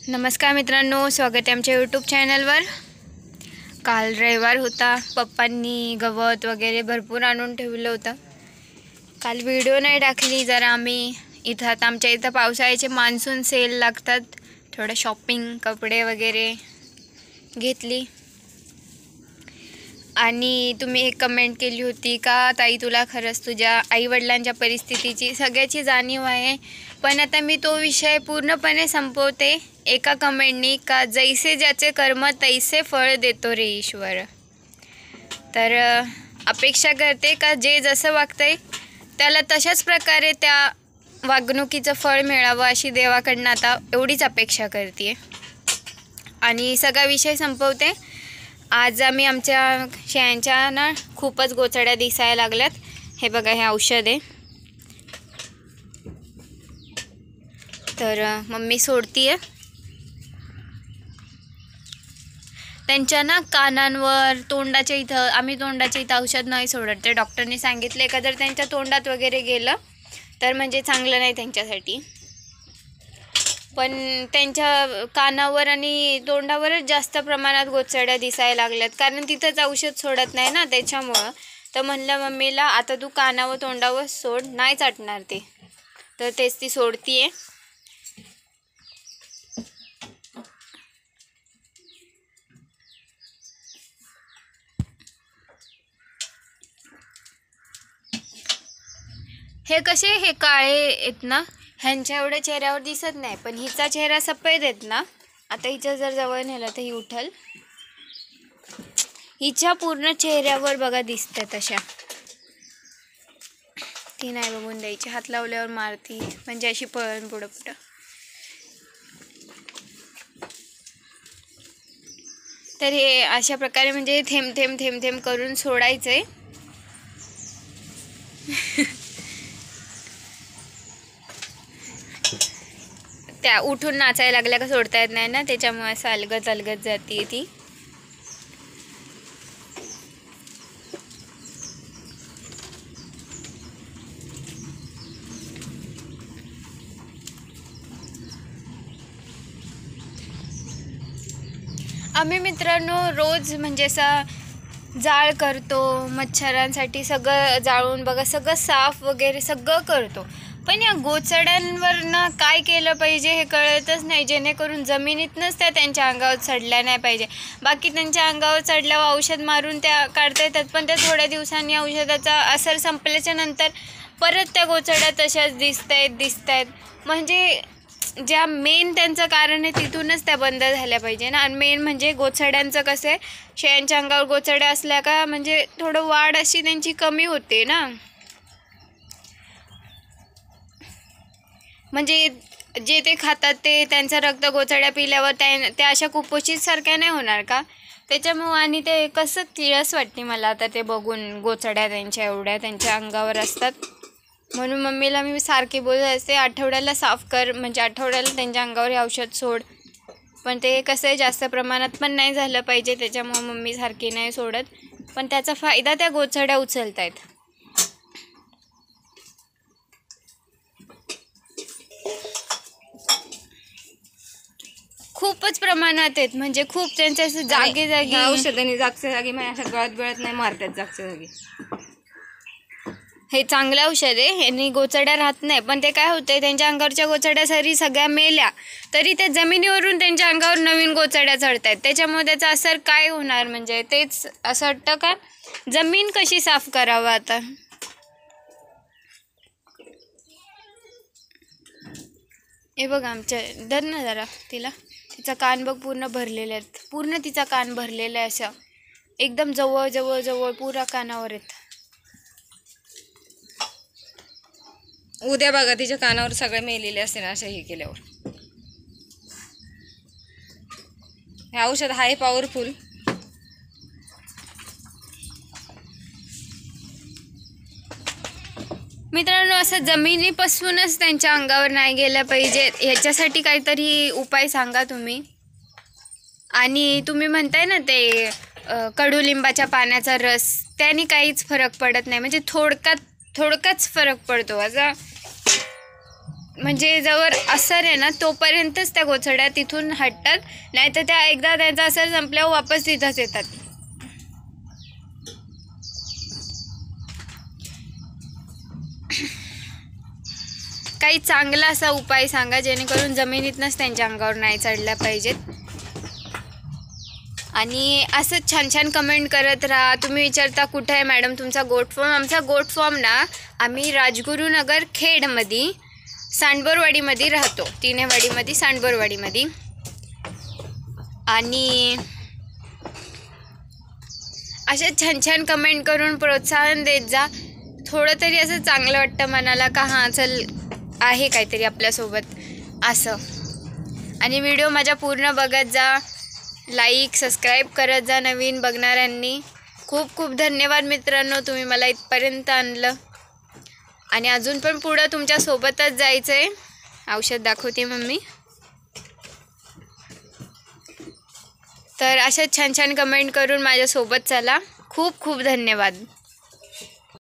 नमस्कार मित्रांनो, स्वागत आहे आमच्या यूट्यूब चॅनलवर। काल रविवार होता, पप्पांनी गवत वगैरे भरपूर आणून ठेवलं होतं। काल व्हिडिओ नाही टाकली, जरा आम्ही इथं आता आमच्या इथं पावसाळ्याचे मान्सून सेल लागतात, थोडं शॉपिंग कपडे वगैरे घेतली। आणि तुम्ही एक कमेंट केली होती का ताई तुला खरंच तुझ्या आईवडिलांच्या परिस्थितीची सगळ्याची जाणीव आहे, पण आता मी तो विषय पूर्णपणे संपवते एका कमेंटनी का जैसे ज्याचे कर्म तैसे फळ देतो रे ईश्वर। तर अपेक्षा करते का जे जसं वागतंय त्याला तशाच प्रकारे त्या वागणुकीचं फळ मिळावं अशी देवाकडनं आता एवढीच अपेक्षा करते आणि सगळा विषय संपवते। आज आम्ही आमच्या शेळ्यांच्या ना खूपच गोचड्या दिसायला लागल्यात। हे बघा, हे औषध आहे, तर मम्मी सोडतीये। त्यांच्या ना कानांवर तोंडाच्या इथं, आम्ही तोंडाच्या इथं औषध नाही सोडत, ते डॉक्टरने सांगितले का जर त्यांच्या तोंडात वगैरे गेलं तर म्हणजे चांगलं नाही त्यांच्यासाठी। पण त्यांच्या कानावर आणि तोंडावरच जास्त प्रमाणात गोचड्या दिसायला लागल्यात, कारण तिथंच औषध सोडत नाही ना त्याच्यामुळं। तर म्हणलं मम्मीला आता तू कानावर तोंडावर सोड, नाही चाटणार ते, तर तेच ती सोडतीये। हे कसे हे काळे आहेत ना, ह्यांच्या एवढ्या चेहऱ्यावर दिसत नाही, पण हिचा चेहरा सफेद आहेत ना। आता हिच्या जर जवळ नेलं तर ही उठल, हिच्या पूर्ण चेहऱ्यावर बघा दिसते तशा। ती नाही बघून द्यायची, हात लावल्यावर मारती, म्हणजे अशी पळण पुढं पुढं। तर हे अशा प्रकारे म्हणजे थेंब थेंब थेंब थेंब करून सोडायचंय। त्या उठून नाचायला लागल्या का सोडता येत नाही ना, त्याच्यामुळे असं अलगद अलगद जाते ती। आम्ही मित्रांनो रोज म्हणजे असा जाळ करतो मच्छरांसाठी, सगळं जाळून बघा, सगळं साफ वगैरे सगळं करतो, पण या गोचड्यांवर ना काय केलं पाहिजे हे कळतच नाही, जेणेकरून जमिनीतनंच त्या त्यांच्या अंगावर चढल्या नाही पाहिजे। बाकी त्यांच्या अंगावर चढल्यावर औषध मारून त्या काढता येतात, पण त्या थोड्या दिवसांनी औषधाचा असर संपल्याच्या नंतर परत त्या गोचड्या तशाच दिसत आहेत। म्हणजे ज्या मेन त्यांचं कारण आहे तिथूनच त्या बंद झाल्या पाहिजे ना। आणि मेन म्हणजे गोचड्यांचं कसं आहे, शेळ्यांच्या अंगावर गोचड्या असल्या का म्हणजे थोडं वाढ अशी त्यांची कमी होते ना, म्हणजे जे ते खातात ते त्यांचं रक्त गोचड्या पिल्यावर त्या अशा कुपोषित सारख्या नाही होणार का त्याच्यामुळं। आणि ते कसं किळस वाटते मला आता ते बघून, गोचड्या त्यांच्या एवढ्या त्यांच्या अंगावर असतात, म्हणून मम्मीला मी सारखी बोलत असते आठवड्याला साफ कर, म्हणजे आठवड्याला त्यांच्या अंगावर हे औषध सोड, पण ते कसं आहे जास्त प्रमाणात पण नाही झालं पाहिजे, त्याच्यामुळं मम्मी सारखी नाही सोडत, पण त्याचा फायदा त्या गोचड्या उचलत आहेत। खूपच प्रमाणात आहेत, म्हणजे खूप त्यांच्या असं जागी औषधांनी जागच्या जागी अशा गळत गळत नाही मारतात जागच्या जागी। हे चांगलं औषध आहे, ह्यांनी गोचड्या राहत नाही, पण ते काय होतंय त्यांच्या अंगावरच्या गोचड्या सरी सगळ्या मेल्या तरी त्या जमिनीवरून त्यांच्या अंगावर नवीन गोचड्या चढत आहेत, त्याच्यामुळे त्याचा असर काय होणार, म्हणजे तेच असं वाटतं का जमीन कशी साफ करावं आता। हे बघा आमच्या धर ना जरा तिला, तिचा कान बघ पूर्ण भरलेले आहेत, पूर्ण तिचा कान भरलेला आहे, असं एकदम जवळ जवळ जवळ पुरा कानावर आहेत। उद्या बघा तिच्या कानावर सगळे मेलेले असते ना अशा हे केल्यावर। हे औषध आहे पॉवरफुल। मित्रांनो, असं जमिनीपासूनच त्यांच्या अंगावर नाही गेलं पाहिजे, ह्याच्यासाठी काहीतरी उपाय सांगा तुम्ही। आणि तुम्ही म्हणताय ना ते कडुलिंबाच्या पाण्याचा रस, त्याने काहीच फरक पडत नाही, म्हणजे थोडकाच फरक पडतो, असा म्हणजे जवळ असर आहे ना तोपर्यंतच त्या गोचड्या तिथून हटतात, नाहीतर त्या एकदा त्यांचा असर संपल्यावर वापस तिथंच येतात. काही चांगला असा उपाय सांगा जेणेकरून जमिनीतनंच त्यांच्या अंगावर नाही चढल्या पाहिजेत. आणि असंच छान छान कमेंट करत राहा. तुम्ही विचारता कुठं आहे मॅडम तुमचा गोट फॉर्म? आमचा गोट फॉर्म ना आम्ही राजगुरुनगर खेडमध्ये सांडबोरवाडीमध्ये राहतो, तिनेवाडीमध्ये सांडबोरवाडीमध्ये. आणि अशा छान छान कमेंट करून प्रोत्साहन देत जा. थोडं तरी असं चांगलं वाटतं मनाला का हां चल आहे काहीतरी आपल्यासोबत असं. आणि व्हिडिओ माझ्या पूर्ण बघत जा, लाईक सबस्क्राईब करत जा नवीन बघणाऱ्यांनी. खूप खूप धन्यवाद मित्रांनो, तुम्ही मला इथपर्यंत आणलं. आणि अजून पण पुढं तुमच्यासोबतच जायचं आहे. औषध दाखवते मम्मी. तर अशा छान छान कमेंट करून माझ्यासोबत चला. खूप खूप धन्यवाद.